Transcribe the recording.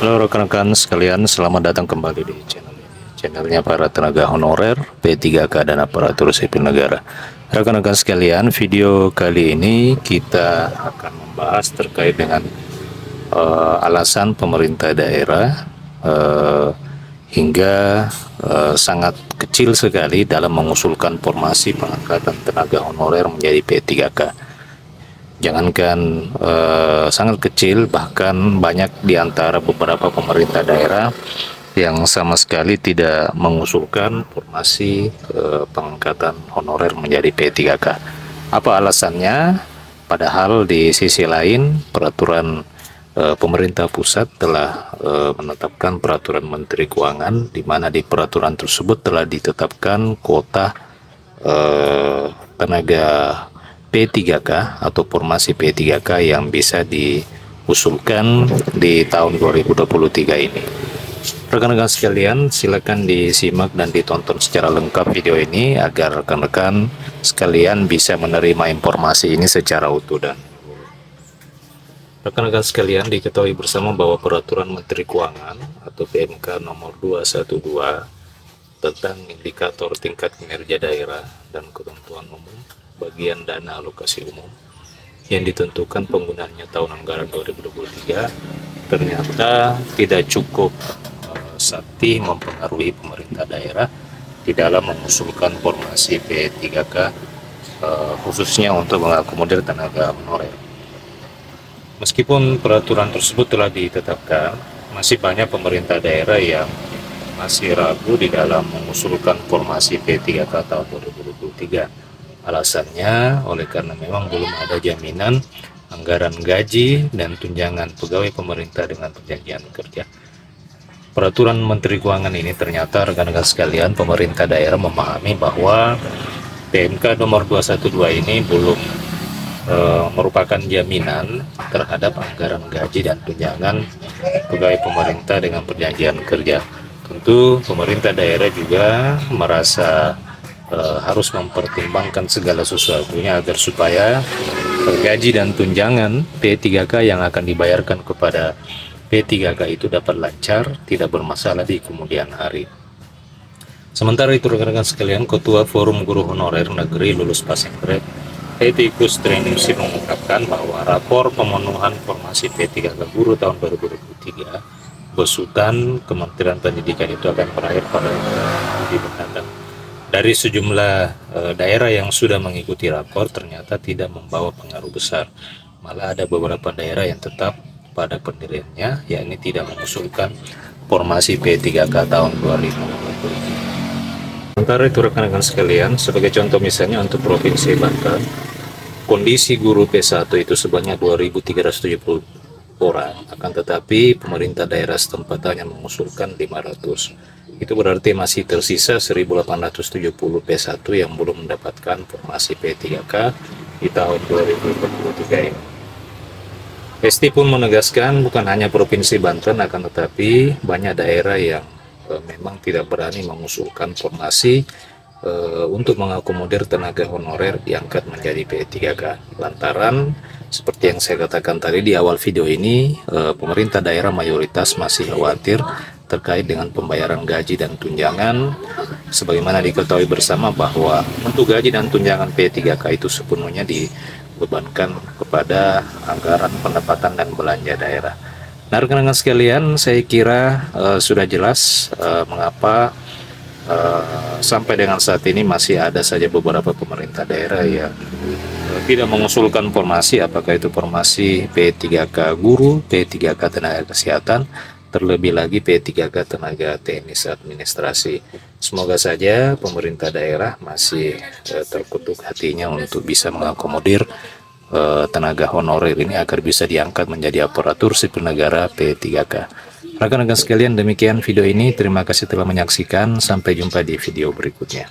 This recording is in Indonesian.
Halo rekan-rekan sekalian, selamat datang kembali di channelnya para tenaga honorer P3K dan aparatur sipil negara. Rekan-rekan sekalian, video kali ini kita akan membahas terkait dengan alasan pemerintah daerah hingga sangat kecil sekali dalam mengusulkan formasi pengangkatan tenaga honorer menjadi P3K. Jangankan sangat kecil, bahkan banyak di antara beberapa pemerintah daerah yang sama sekali tidak mengusulkan formasi pengangkatan honorer menjadi P3K. Apa alasannya? Padahal di sisi lain peraturan pemerintah pusat telah menetapkan peraturan Menteri Keuangan, di mana di peraturan tersebut telah ditetapkan kuota tenaga P3K atau formasi P3K yang bisa diusulkan di tahun 2023 ini. Rekan-rekan sekalian, silakan disimak dan ditonton secara lengkap video ini agar rekan-rekan sekalian bisa menerima informasi ini secara utuh. Dan rekan-rekan sekalian, diketahui bersama bahwa peraturan Menteri Keuangan atau PMK nomor 212 tentang indikator tingkat kinerja daerah dan ketentuan umum bagian dana alokasi umum yang ditentukan penggunaannya tahun anggaran 2023 ternyata tidak cukup sakti mempengaruhi pemerintah daerah di dalam mengusulkan formasi P3K khususnya untuk mengakomodir tenaga honorer. Meskipun peraturan tersebut telah ditetapkan, masih banyak pemerintah daerah yang masih ragu di dalam mengusulkan formasi P3K tahun 2023. Alasannya oleh karena memang belum ada jaminan anggaran gaji dan tunjangan pegawai pemerintah dengan perjanjian kerja. Peraturan Menteri Keuangan ini ternyata rekan-rekan sekalian, pemerintah daerah memahami bahwa PMK nomor 212 ini belum merupakan jaminan terhadap anggaran gaji dan tunjangan pegawai pemerintah dengan perjanjian kerja. Tentu pemerintah daerah juga merasa harus mempertimbangkan segala sesuatunya agar supaya gaji dan tunjangan P3K yang akan dibayarkan kepada P3K itu dapat lancar, tidak bermasalah di kemudian hari. Sementara itu rekan-rekan sekalian, Ketua Forum Guru Honorer Negeri Lulus Passing Grade Etikus Trainingsip mengungkapkan bahwa rapor pemenuhan formasi P3K guru tahun 2023 besutan Kementerian Pendidikan itu akan berakhir pada Juli mendatang. Dari sejumlah daerah yang sudah mengikuti rapor ternyata tidak membawa pengaruh besar. Malah ada beberapa daerah yang tetap pada pendiriannya, yakni tidak mengusulkan formasi P3K tahun 2023. Sementara itu rekan-rekan sekalian, sebagai contoh misalnya untuk Provinsi Banten, kondisi guru P1 itu sebanyak 2.370 orang, akan tetapi pemerintah daerah setempat hanya mengusulkan 500. Itu berarti masih tersisa 1.870 P1 yang belum mendapatkan formasi P3K di tahun 2023 ini. Esti pun menegaskan bukan hanya Provinsi Banten, akan tetapi banyak daerah yang memang tidak berani mengusulkan formasi untuk mengakomodir tenaga honorer diangkat menjadi P3K. Lantaran seperti yang saya katakan tadi di awal video ini, pemerintah daerah mayoritas masih khawatir terkait dengan pembayaran gaji dan tunjangan, sebagaimana diketahui bersama bahwa untuk gaji dan tunjangan P3K itu sepenuhnya dibebankan kepada anggaran pendapatan dan belanja daerah. Nah rekan-rekan sekalian, saya kira sudah jelas mengapa sampai dengan saat ini masih ada saja beberapa pemerintah daerah yang tidak mengusulkan formasi, apakah itu formasi P3K guru, P3K tenaga kesehatan, terlebih lagi P3K tenaga teknis administrasi. Semoga saja pemerintah daerah masih terkutuk hatinya untuk bisa mengakomodir tenaga honorer ini agar bisa diangkat menjadi aparatur sipil negara P3K. Rekan-rekan sekalian, demikian video ini. Terima kasih telah menyaksikan. Sampai jumpa di video berikutnya.